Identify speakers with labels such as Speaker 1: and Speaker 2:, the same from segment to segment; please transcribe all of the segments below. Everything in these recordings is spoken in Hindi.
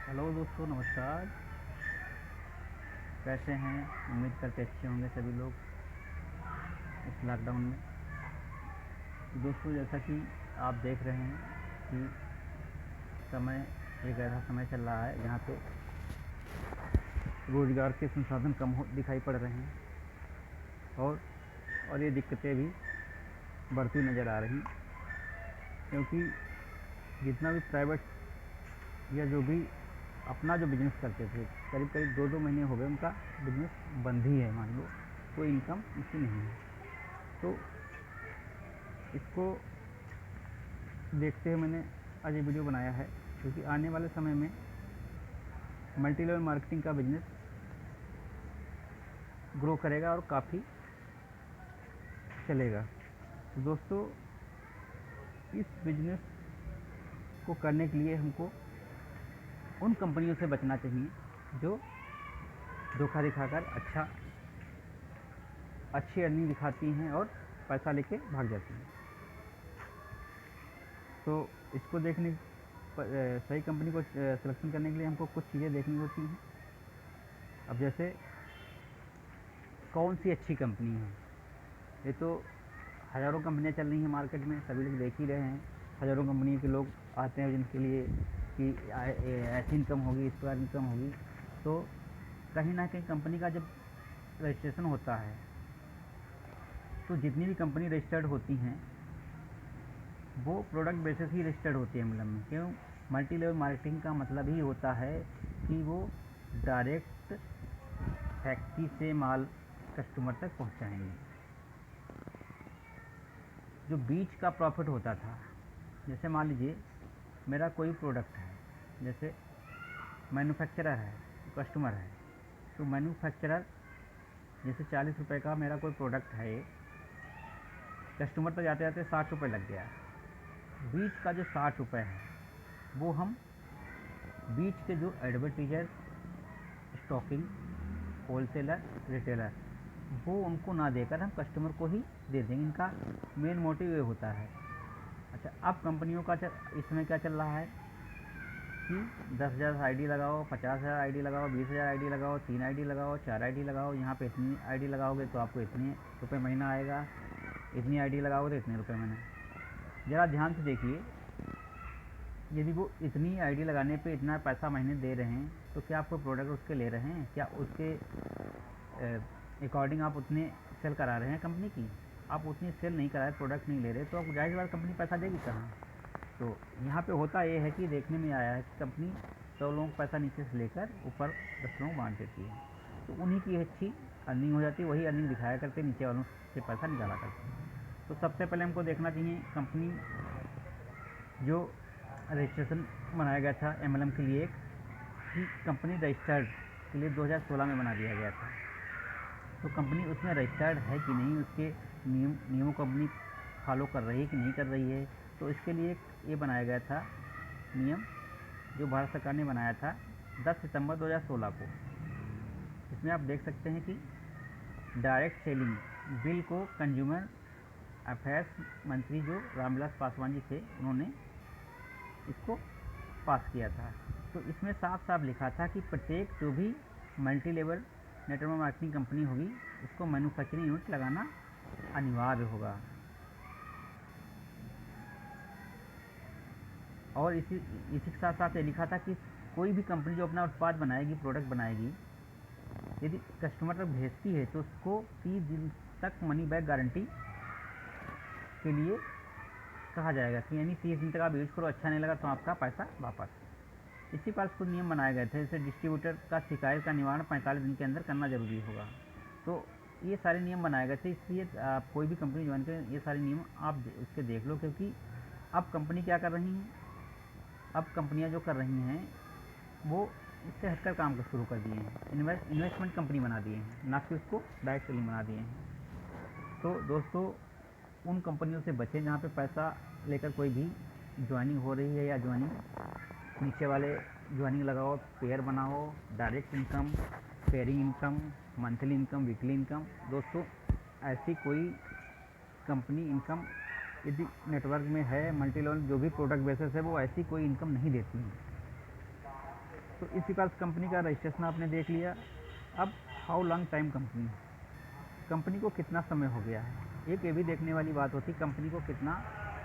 Speaker 1: हेलो दोस्तों, नमस्कार। कैसे हैं? उम्मीद करते अच्छे होंगे सभी लोग इस लॉकडाउन में। तो दोस्तों, जैसा कि आप देख रहे हैं कि समय एक ऐसा समय चल रहा है जहाँ पे रोज़गार के संसाधन कम दिखाई पड़ रहे हैं और ये दिक्कतें भी बढ़ती नज़र आ रही, क्योंकि जितना भी प्राइवेट या जो भी अपना जो बिज़नेस करते थे, करीब करीब 2-2 महीने हो गए उनका बिज़नेस बंद ही है। मान लो कोई इनकम इसकी नहीं है। तो इसको देखते हुए मैंने आज ये वीडियो बनाया है, क्योंकि आने वाले समय में मल्टी लेवल मार्केटिंग का बिज़नेस ग्रो करेगा और काफ़ी चलेगा। तो दोस्तों, इस बिज़नेस को करने के लिए हमको उन कंपनियों से बचना चाहिए जो धोखा दिखाकर अच्छी अर्निंग दिखाती हैं और पैसा लेके भाग जाती हैं। तो इसको देखने सही कंपनी को सिलेक्शन करने के लिए हमको कुछ चीज़ें देखनी होती हैं। अब जैसे कौन सी अच्छी कंपनी है, ये तो हज़ारों कंपनियां चल रही हैं मार्केट में, सभी लोग देख ही रहे हैं। हज़ारों कंपनी के लोग आते हैं जिनके लिए कि ऐसी इनकम होगी, इस प्रकार इनकम होगी। तो कहीं ना कहीं कंपनी का जब रजिस्ट्रेशन होता है तो जितनी भी कंपनी रजिस्टर्ड होती हैं वो प्रोडक्ट बेसिस ही रजिस्टर्ड होती है मतलब में। क्यों? मल्टी लेवल मार्केटिंग का मतलब ही होता है कि वो डायरेक्ट फैक्ट्री से माल कस्टमर तक पहुंचाएंगे। जो बीच का प्रॉफिट होता था, जैसे मान लीजिए मेरा कोई प्रोडक्ट है, जैसे मैन्युफैक्चरर है, कस्टमर है, तो मैन्युफैक्चरर जैसे 40 रुपये का मेरा कोई प्रोडक्ट है, ये कस्टमर तक जाते जाते 60 रुपये लग गया। बीच का जो 60 रुपये है वो हम बीच के जो एडवर्टीजर, स्टॉकिंग, होलसेलर, रिटेलर, वो उनको ना देकर हम कस्टमर को ही दे देंगे। इनका मेन मोटिव ये होता है। अच्छा, अब कंपनियों का इसमें क्या चल रहा है कि 10,000 आईडी लगाओ, 50,000 आईडी लगाओ, 20,000 आईडी लगाओ, 3 आईडी लगाओ, 4 आईडी लगाओ। यहाँ पे इतनी आईडी लगाओगे तो आपको इतने रुपये महीना आएगा, इतनी आईडी लगाओगे तो इतने रुपये महीना। ज़रा ध्यान से देखिए, यदि वो इतनी आईडी लगाने पे इतना पैसा महीने दे रहे हैं तो क्या आपको प्रोडक्ट उसके ले रहे हैं? क्या उसके अकॉर्डिंग आप उतने सेल करा रहे हैं कंपनी की? आप उतनी सेल नहीं करा रहे, प्रोडक्ट नहीं ले रहे, तो आप जाहिर सी बात कंपनी पैसा देगी कहाँ? तो यहाँ पे होता ये है कि देखने में आया है कि कंपनी 100 लोगों को पैसा नीचे से लेकर ऊपर 10 लोगों को बांट देती है, तो उन्हीं की अच्छी अर्निंग हो जाती है, वही अर्निंग दिखाया करते, नीचे वालों से पैसा निकाला करते हैं। तो सबसे पहले हमको देखना चाहिए कंपनी जो रजिस्ट्रेशन बनाया गया था एमएलएम के लिए, कि कंपनी रजिस्टर्ड के लिए 2016 में बना दिया गया था। तो कंपनी उसमें रजिस्टर्ड है कि नहीं, उसके नियमों को कंपनी फॉलो कर रही है कि नहीं कर रही है। तो इसके लिए ये बनाया गया था नियम, जो भारत सरकार ने बनाया था 10 सितंबर 2016 को। इसमें आप देख सकते हैं कि डायरेक्ट सेलिंग बिल को कंज्यूमर अफेयर्स मंत्री जो रामविलास पासवान जी थे, उन्होंने इसको पास किया था। तो इसमें साफ साफ लिखा था कि प्रत्येक जो भी multi level network marketing company होगी उसको मैन्युफैक्चरिंग यूनिट लगाना अनिवार्य होगा। और इसी के साथ साथ ये लिखा था कि कोई भी कंपनी जो अपना उत्पाद बनाएगी, प्रोडक्ट बनाएगी, यदि कस्टमर तक भेजती है तो उसको 30 दिन तक मनी बैक गारंटी के लिए कहा जाएगा कि यानी 30 दिन तक आप यूज़ करो, अच्छा नहीं लगा तो आपका पैसा वापस। इसी पास कुछ नियम बनाए गए थे, जैसे डिस्ट्रीब्यूटर का शिकायत का निवारण 45 दिन के अंदर करना जरूरी होगा। तो ये सारे नियम बनाए गए थे, इसलिए आप कोई भी कंपनी ज्वाइन करें, ये सारे नियम आप इसके देख लो। क्योंकि अब कंपनी क्या कर रही हैं, अब कंपनियां जो कर रही हैं वो इससे हटकर काम कर शुरू कर दिए हैं, इन्वेस्टमेंट कंपनी बना दिए हैं, ना कि उसको डायरेक्ट सेलिंग बना दिए हैं। तो दोस्तों, उन कंपनियों से बचें जहाँ पे पैसा लेकर कोई भी ज्वाइनिंग हो रही है, या ज्वाइनिंग नीचे वाले ज्वाइनिंग लगाओ, पेयर बनाओ, direct income, pairing income, monthly income, weekly income. दोस्तों, ऐसी कोई कंपनी इनकम यदि नेटवर्क में है, मल्टी लेवल जो भी प्रोडक्ट बेसिस है, वो ऐसी कोई इनकम नहीं देती है। तो इस प्रकार से कंपनी का रजिस्ट्रेशन आपने देख लिया। अब हाउ लॉन्ग टाइम कंपनी को कितना समय हो गया है, एक ये भी देखने वाली बात होती है कंपनी को कितना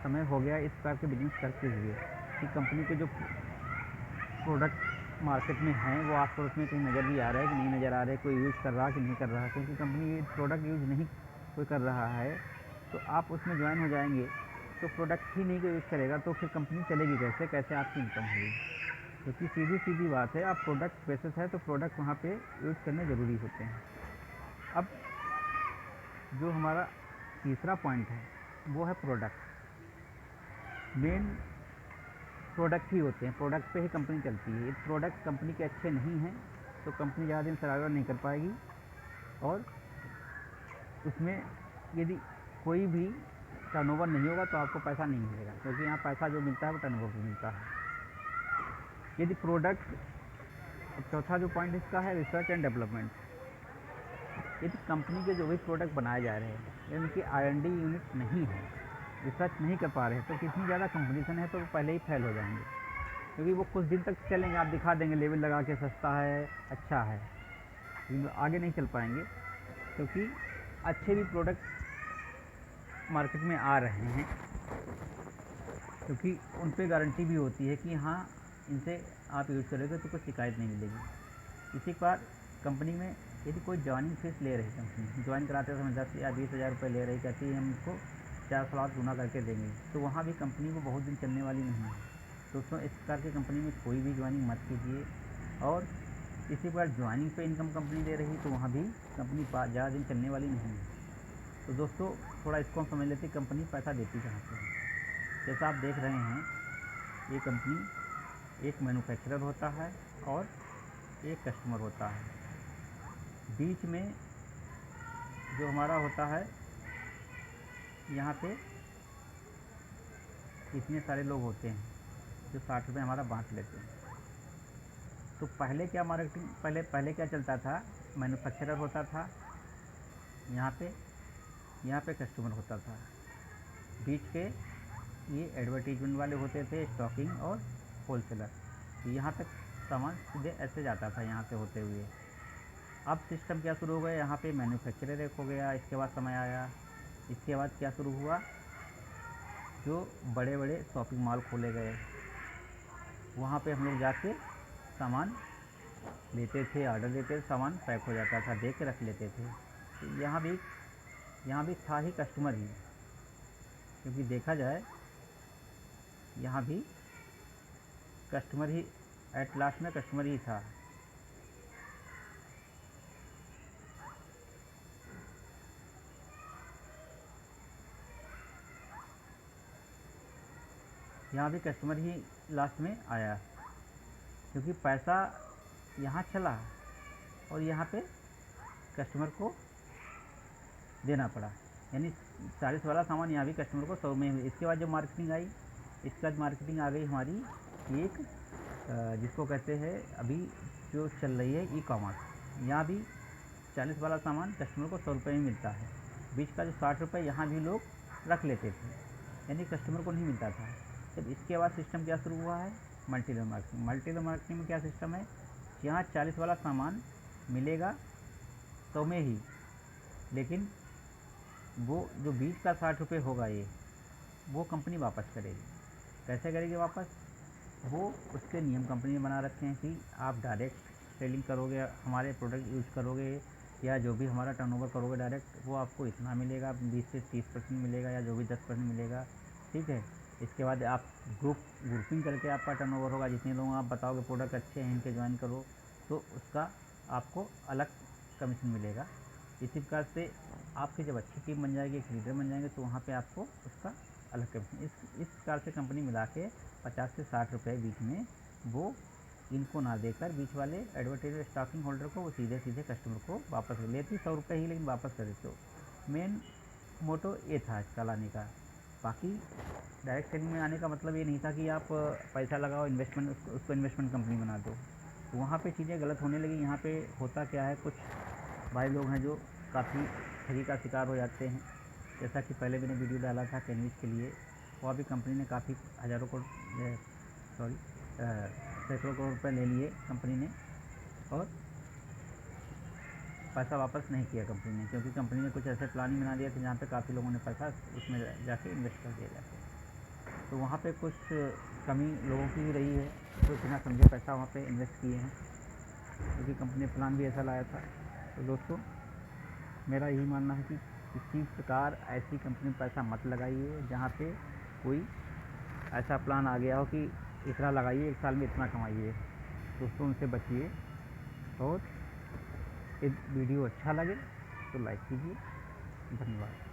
Speaker 1: समय हो गया इस प्रकार के बिजनेस करते हुए, कि कंपनी के जो प्रोडक्ट मार्केट में हैं वो आप पड़ोस में कहीं नज़र भी आ रहा है कि नहीं नज़र आ रहा है, कोई यूज़ कर रहा है कि नहीं कर रहा है। क्योंकि कंपनी ये प्रोडक्ट यूज़ नहीं कोई कर रहा है तो आप उसमें ज्वाइन हो जाएंगे तो प्रोडक्ट ही नहीं कोई यूज़ करेगा तो फिर कंपनी चलेगी कैसे, कैसे आपकी इनकम होगी। क्योंकि सीधी सीधी बात है, आप प्रोडक्ट बेसिस है तो प्रोडक्ट वहाँ पे यूज़ करने ज़रूरी होते हैं। अब जो हमारा तीसरा पॉइंट है वो है प्रोडक्ट। मेन प्रोडक्ट ही होते हैं, प्रोडक्ट पे ही कंपनी चलती है। यदि प्रोडक्ट कंपनी के अच्छे नहीं हैं तो कंपनी ज़्यादा दिन सर्वाइव नहीं कर पाएगी, और उसमें यदि कोई भी टर्नओवर नहीं होगा तो आपको पैसा नहीं मिलेगा, क्योंकि यहाँ पैसा जो मिलता है वो टर्नओवर पे मिलता है। यदि प्रोडक्ट, चौथा जो पॉइंट इसका है रिसर्च एंड डेवलपमेंट। यदि कंपनी के जो भी प्रोडक्ट बनाए जा रहे हैं इनकी R&D यूनिट नहीं है, रिसर्च नहीं कर पा रहे हैं, तो कितनी ज़्यादा कंपटीशन है तो वो पहले ही फेल हो जाएंगे। क्योंकि वो कुछ दिन तक चलेंगे, आप दिखा देंगे लेवल लगा के सस्ता है अच्छा है, लेकिन आगे नहीं चल पाएंगे। क्योंकि अच्छे भी प्रोडक्ट मार्केट में आ रहे हैं, क्योंकि उन पर गारंटी भी होती है कि हाँ इनसे आप यूज़ करोगे तो कोई शिकायत नहीं मिलेगी। इसी बार कंपनी में यदि कोई ज्वाइनिंग फीस ले रही कंपनी, ज्वाइन कराते समय 10 या 20 हज़ार रुपये ले रही, कहती है हम इसको 4 साल गुना करके देंगे, तो वहाँ भी कंपनी को बहुत दिन चलने वाली नहीं है। दोस्तों इस प्रकार की कंपनी में कोई भी ज्वाइनिंग मत कीजिए। और इसी बार ज्वाइनिंग पे इनकम कंपनी दे रही तो वहाँ भी कंपनी ज़्यादा दिन चलने वाली नहीं है। तो दोस्तों थोड़ा इसको हम समझ लेते कंपनी पैसा देती कहाँ से है। जैसा आप देख रहे हैं ये कंपनी एक मैन्युफैक्चरर होता है और एक कस्टमर होता है। बीच में जो हमारा होता है यहाँ पे इतने सारे लोग होते हैं जो 60 रुपये हमारा बांट लेते हैं। तो पहले क्या मार्केटिंग, पहले क्या चलता था, मैन्युफैक्चरर होता था यहाँ पे कस्टमर होता था, बीच के ये एडवर्टीजमेंट वाले होते थे, स्टॉकिंग और होलसेलर। तो यहाँ तक सामान सीधे ऐसे जाता था यहाँ से होते हुए। अब सिस्टम क्या शुरू हो गया, यहाँ पे मैन्युफैक्चरर एक हो गया, इसके बाद समय आया, इसके बाद क्या शुरू हुआ, जो बड़े बड़े शॉपिंग मॉल खोले गए, वहाँ पे हम लोग जाके सामान लेते थे, ऑर्डर देते थे, सामान पैक हो जाता था, दे के रख लेते थे। तो यहाँ भी था ही कस्टमर ही, क्योंकि देखा जाए यहाँ भी कस्टमर ही एट लास्ट में कस्टमर ही था। यहाँ भी कस्टमर ही लास्ट में आया, क्योंकि पैसा यहाँ चला और यहाँ पे कस्टमर को देना पड़ा। यानी 40 वाला सामान यहाँ भी कस्टमर को 100 में हुई। इसके बाद जो मार्केटिंग आई, इसके बाद मार्केटिंग आ गई हमारी एक जिसको कहते हैं अभी जो चल रही है ई कॉमर्स। यहाँ भी 40 वाला सामान कस्टमर को 100 रुपये में मिलता है, बीच का जो 60 रुपये यहाँ भी लोग रख लेते थे, यानी कस्टमर को नहीं मिलता था। जब इसके बाद सिस्टम क्या शुरू हुआ है, multi level marketing. Multi level marketing में क्या सिस्टम है, यहाँ 40 वाला सामान मिलेगा 100 में ही, लेकिन वो जो बीच का 60 रुपये होगा ये वो कंपनी वापस करेगी। कैसे करेगी वापस, वो उसके नियम कंपनी ने बना रखे हैं कि आप डायरेक्ट सेलिंग करोगे, हमारे प्रोडक्ट यूज़ करोगे, या जो भी हमारा टर्नओवर करोगे डायरेक्ट, वो आपको इतना मिलेगा, 20 से 30% मिलेगा, या जो भी 10% मिलेगा, ठीक है। इसके बाद आप ग्रुपिंग करके आपका टर्नओवर होगा, जितने लोग आप बताओगे प्रोडक्ट अच्छे हैं इनके ज्वाइन करो, तो उसका आपको अलग कमीशन मिलेगा। इसी प्रकार से आपकी जब अच्छी टीम बन जाएगी, एक लीडर बन जाएंगे, तो वहाँ पे आपको उसका अलग कमीशन। इस प्रकार से कंपनी मिला के 50 से 60 रुपये बीच में वो इनको ना देकर, बीच वाले एडवर्टाइजर स्टॉकिंग होल्डर को, वो सीधे सीधे कस्टमर को वापस लेती 100 रुपये ही, लेकिन वापस कर देते। तो मेन मोटो ये था इसका लाने का। बाकी डायरेक्ट सेलिंग में आने का मतलब ये नहीं था कि आप पैसा लगाओ, इन्वेस्टमेंट, उसको इन्वेस्टमेंट कंपनी बना दो। तो वहाँ पे चीज़ें गलत होने लगी। यहाँ पे होता क्या है, कुछ भाई लोग हैं जो काफ़ी ठगी का शिकार हो जाते हैं। जैसा कि पहले मैंने वीडियो डाला था कैनविस के लिए, वहाँ भी कंपनी ने काफ़ी हज़ारों को सैकड़ों करोड़ रुपए ले लिए कंपनी ने और पैसा वापस नहीं किया कंपनी ने, क्योंकि कंपनी ने कुछ ऐसे प्लानिंग बना दिया था जहाँ पे काफ़ी लोगों ने पैसा उसमें जाके इन्वेस्ट कर दिया जाके। तो वहाँ पे कुछ कमी लोगों की भी रही है, तो बिना समझे पैसा वहाँ पे इन्वेस्ट किए हैं, क्योंकि कंपनी ने प्लान भी ऐसा लाया था। तो दोस्तों मेरा यही मानना है कि किसी प्रकार ऐसी कंपनी में पैसा मत लगाइए जहाँ पे कोई ऐसा प्लान आ गया हो कि इतना लगाइए 1 साल में इतना कमाइए। दोस्तों उनसे बचिए। और यदि वीडियो अच्छा लगे तो लाइक कीजिए। धन्यवाद।